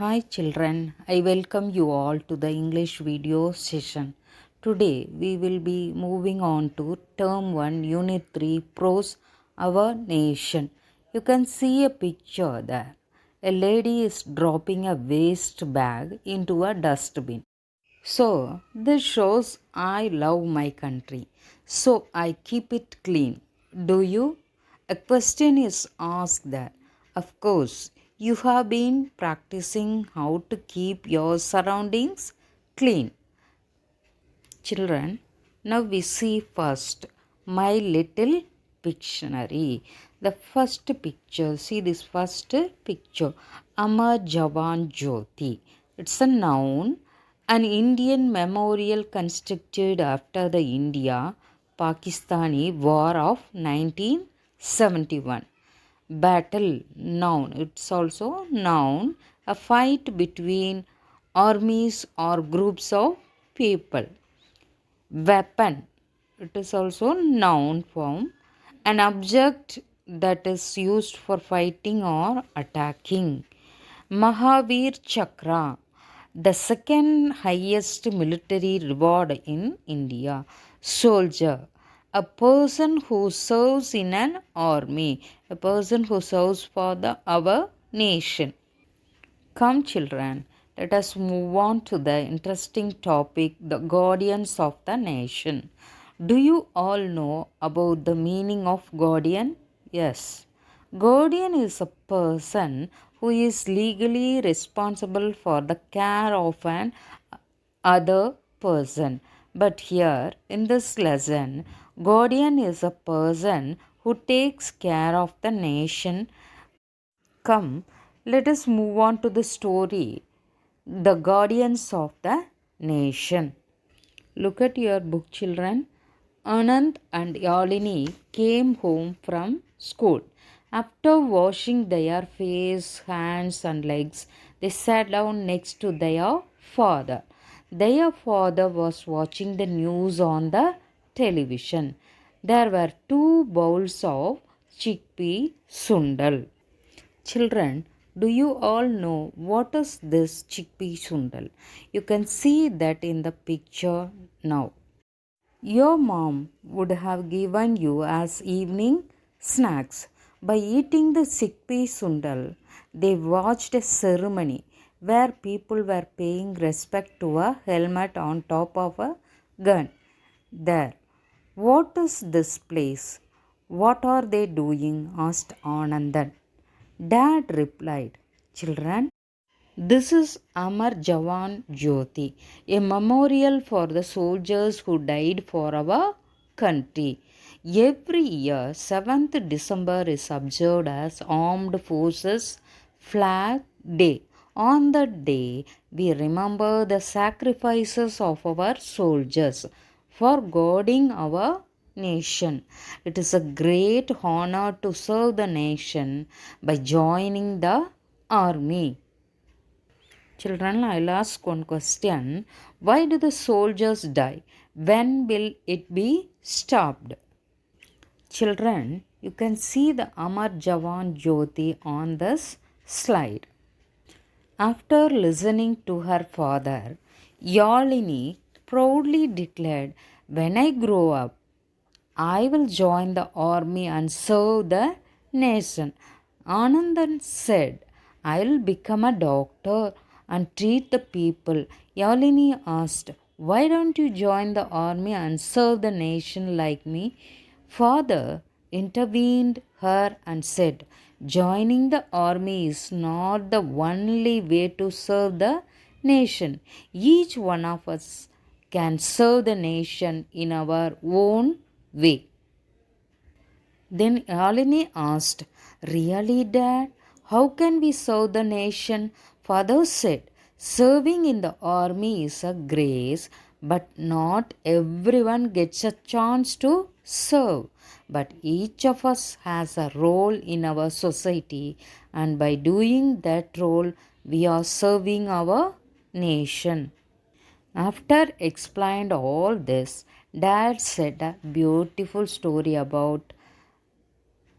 Hi children, I welcome you all to the English video session. Today we will be moving on to Term 1 Unit 3 Prose Our Nation. You can see a picture there. A lady is dropping a waste bag into a dustbin. So, this shows I love my country. So, I keep it clean. Do you? A question is asked there. Of course, you have been practicing how to keep your surroundings clean. Children, now we see first my little Pictionary. The first picture, see this first picture, Amar Jawan Jyoti. It's a noun, an Indian memorial constructed after the India-Pakistani War of 1971. Battle, noun. It's also noun, a fight between armies or groups of people. Weapon, it is also noun form, an object that is used for fighting or attacking. Mahavir Chakra, the second highest military reward in India. Soldier, a person who serves in an army, a person who serves for our nation. Come, children, let us move on to the interesting topic, the guardians of the nation. Do you all know about the meaning of guardian? Yes. Guardian is a person who is legally responsible for the care of an other person. But here in this lesson, guardian is a person who takes care of the nation. Come, let us move on to the story, The Guardians of the Nation. Look at your book, children. Anand and Yalini came home from school. After washing their face, hands, and legs, they sat down next to their father. Their father was watching the news on the television. There were two bowls of chickpea sundal. Children, do you all know what is this chickpea sundal? You can see that in the picture now. Your mom would have given you as evening snacks. By eating the chickpea sundal, they watched a ceremony where people were paying respect to a helmet on top of a gun. There. What is this place? What are they doing? Asked Anandan. Dad replied, Children, this is Amar Jawan Jyoti, a memorial for the soldiers who died for our country. Every year, 7th December is observed as Armed Forces Flag Day. On that day, we remember the sacrifices of our soldiers for guarding our nation. It is a great honor to serve the nation by joining the army. Children, I'll ask one question. Why do the soldiers die? When will it be stopped? Children, you can see the Amar Jawan Jyoti on this slide. After listening to her father, Yalini proudly declared, When I grow up, I will join the army and serve the nation. Anandan said, I will become a doctor and treat the people. Yalini asked, Why don't you join the army and serve the nation like me? Father intervened her and said, Joining the army is not the only way to serve the nation. Each one of us can serve the nation in our own way. Then Yalini asked, Really, Dad? How can we serve the nation? Father said, Serving in the army is a grace, but not everyone gets a chance to serve. But each of us has a role in our society, and by doing that role, we are serving our nation. After explained all this, Dad said a beautiful story about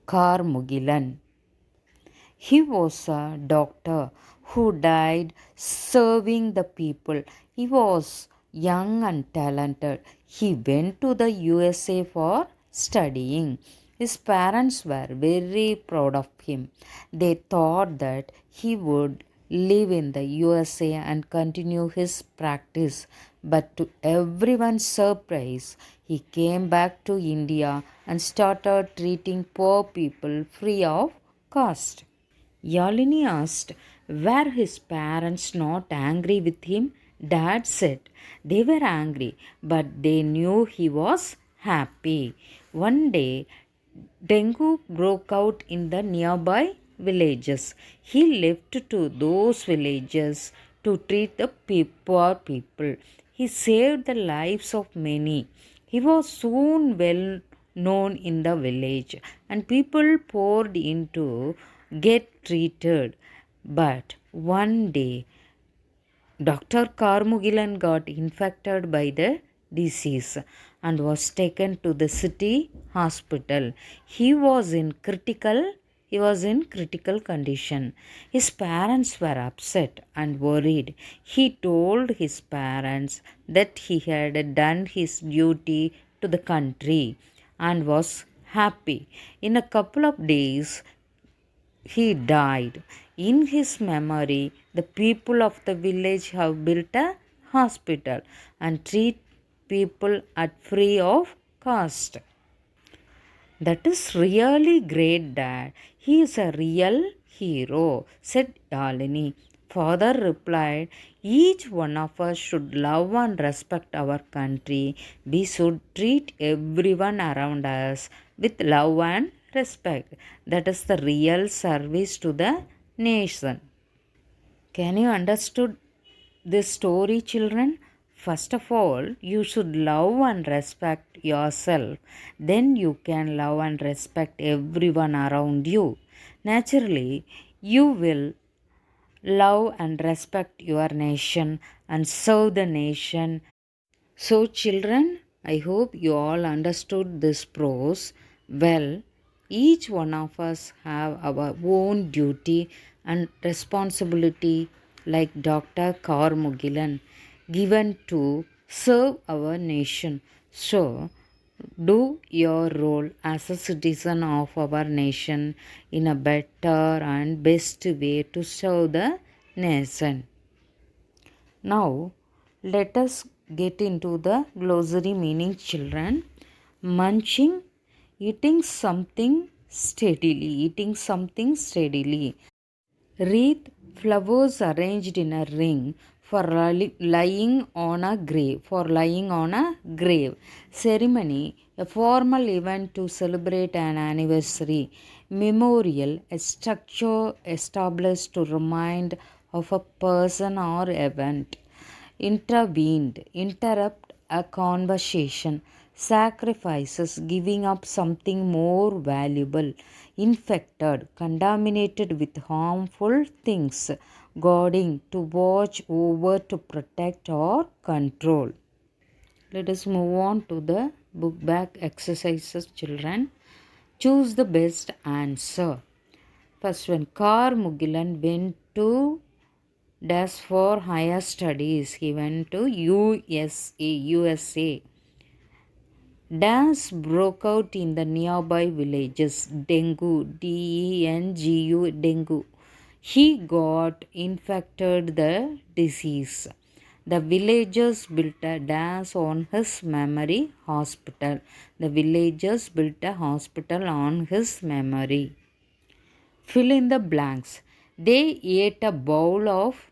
Karmugilan. He was a doctor who died serving the people. He was young and talented. He went to the USA for studying. His parents were very proud of him. They thought that he would live in the USA and continue his practice. But to everyone's surprise, he came back to India and started treating poor people free of cost. Yalini asked, were his parents not angry with him? Dad said they were angry, but they knew he was happy. One day, dengue broke out in the nearby villages. He left to those villages to treat the poor people. He saved the lives of many. He was soon well known in the village, and people poured in to get treated. But one day, Dr. Carmugilan got infected by the disease and was taken to the city hospital. He was in critical condition. His parents were upset and worried. He told his parents that he had done his duty to the country and was happy. In a couple of days, he died. In his memory, the people of the village have built a hospital and treat people at free of cost. That is really great, Dad. He is a real hero, said Yalini. Father replied, each one of us should love and respect our country. We should treat everyone around us with love and respect. That is the real service to the nation. Can you understood this story, children? First of all, you should love and respect yourself. Then you can love and respect everyone around you. Naturally, you will love and respect your nation and serve the nation. So, children, I hope you all understood this prose well. Each one of us have our own duty and responsibility, like Dr. Karmugilan, given to serve our nation. So, do your role as a citizen of our nation in a better and best way to serve the nation. Now, let us get into the glossary meaning, children. Munching, eating something steadily, eating something steadily. Wreath, flowers arranged in a ring for lying on a grave. For lying on a grave. Ceremony, a formal event to celebrate an anniversary. Memorial, a structure established to remind of a person or event. Intervened, interrupt a conversation. Sacrifices, giving up something more valuable. Infected, contaminated with harmful things. Guarding, to watch over, to protect or control. Let us move on to the bookback exercises, children. Choose the best answer. First one, Carmugilan went to dash for higher studies. He went to USA. Dash broke out in the nearby villages. Dengue, dengue, dengue. He got infected the disease. The villagers built a dash on his memory hospital. The villagers built a hospital on his memory. Fill in the blanks. They ate a bowl of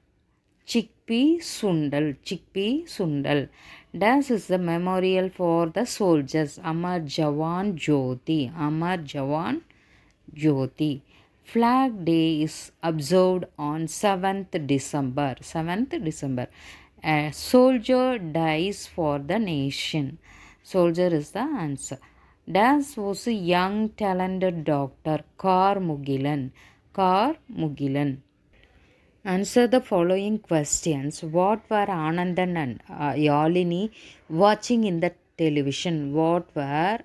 chickpea sundal. Chickpea sundal. Dash is the memorial for the soldiers. Amar Jawan Jyoti. Amar Jawan Jyoti. Flag Day is observed on 7th December. 7th December. A soldier dies for the nation. Soldier is the answer. Dash was a young talented doctor. Carmugilan. Carmugilan. Answer the following questions. What were Anandan and Yalini watching in the television? What were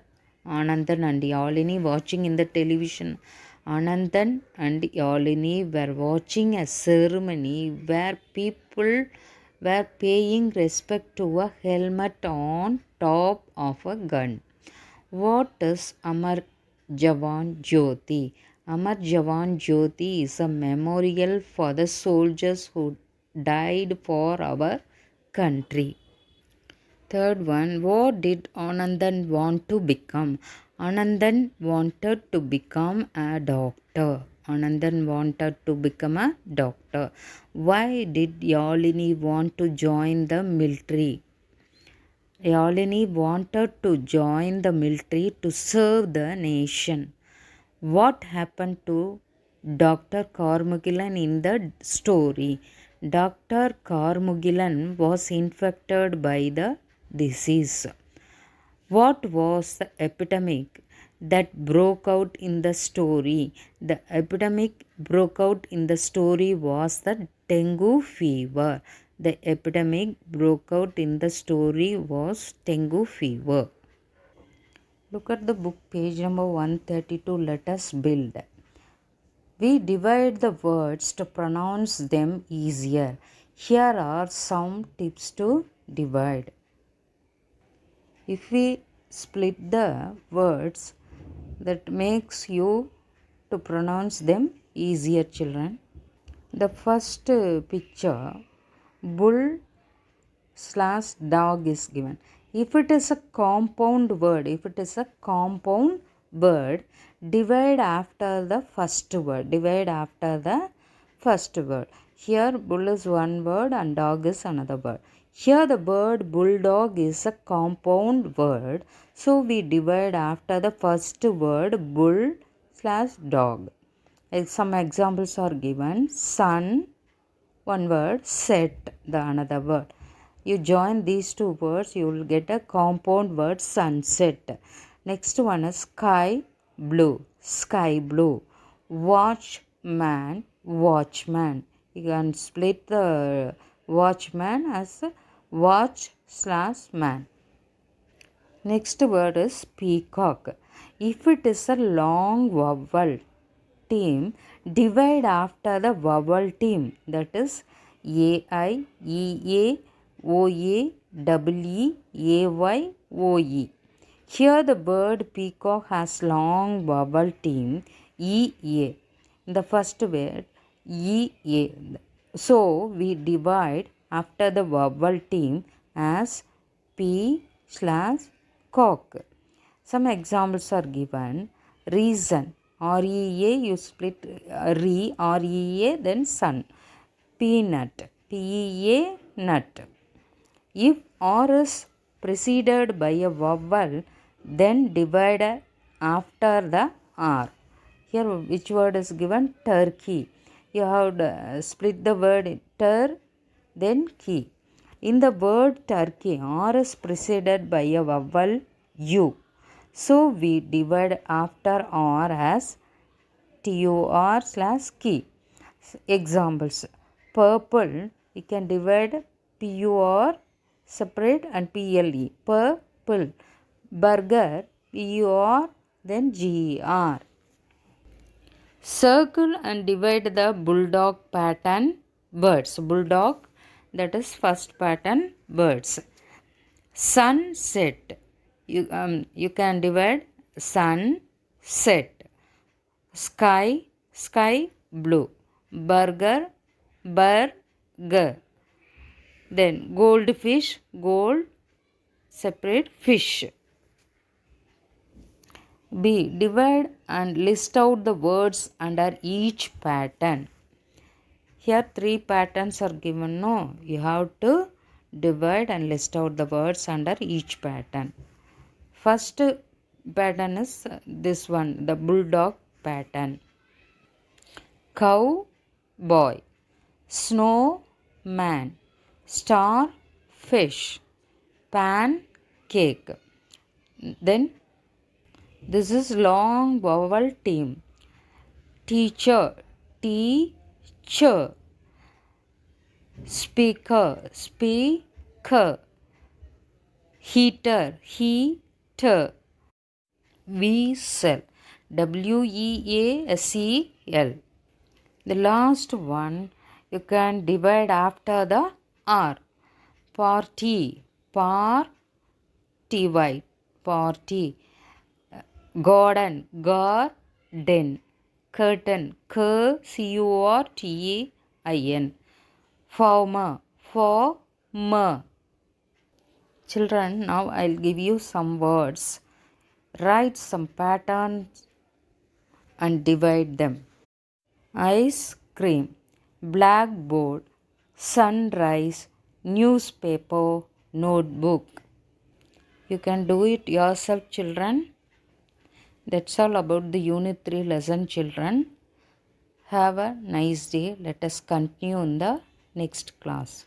Anandan and Yalini watching in the television? Anandan and Yalini were watching a ceremony where people were paying respect to a helmet on top of a gun. What is Amar Jawan Jyoti? Amar Jawan Jyoti is a memorial for the soldiers who died for our country. Third one, what did Anandan want to become? Anandan wanted to become a doctor. Anandan wanted to become a doctor. Why did Yalini want to join the military? Yalini wanted to join the military to serve the nation. What happened to Dr. Carmugilan in the story? Dr. Carmugilan was infected by the disease. What was the epidemic that broke out in the story? The epidemic broke out in the story was the dengue fever. The epidemic broke out in the story was dengue fever. Look at the book page number 132. Let us build. We divide the words to pronounce them easier. Here are some tips to divide. If we split the words, that makes you to pronounce them easier, children. The first picture, bull slash dog is given. If it is a compound word, divide after the first word. Here bull is one word and dog is another word. Here the word bulldog is a compound word. So we divide after the first word bull slash dog. Some examples are given. Sun, one word, set, the another word. You join these two words, you will get a compound word, sunset. Next one is sky blue. Watchman, watchman. You can split the watchman as watch slash man. Next word is peacock. If it is a long vowel team, divide after the vowel team, that is A-I, E-A, O-A, W-E, A-Y, O-E. Here the bird peacock has long vowel team E-A. The first word E-A. So we divide after the vowel team as P slash cock. Some examples are given. Reason, R-E-A, you split R-E-A, then sun. Peanut, P-E-A, nut. If R is preceded by a vowel, then divide after the R. Here which word is given? Turkey. You have to split the word ter, then key. In the word turkey, R is preceded by a vowel U. So we divide after R as TOR slash key. Examples. Purple, we can divide PUR separate and PLE. Purple. Burger, PUR, then GER. Circle and divide the bulldog pattern words. Bulldog, that is first pattern words. Sunset, you can divide sun, set. Sky blue. Burger, burger. Then goldfish, gold, separate fish. B. Divide and list out the words under each pattern. Here three patterns are given. No, you have to divide and list out the words under each pattern. First pattern is this one, the bulldog pattern. Cow boy, snow man, star fish, pancake. Then this is long vowel team. Teacher, teacher. Speaker, speaker. Heater, heater. Weasel. WEASEL. The last one you can divide after the R. Party, par, ty, party. Garden, garden. Curtain, curtain. Farmer, farmer. Children, now I'll give you some words. Write some patterns and divide them. Ice cream, blackboard, sunrise, newspaper, notebook. You can do it yourself, children. That's all about the Unit 3 lesson, children. Have a nice day. Let us continue in the next class.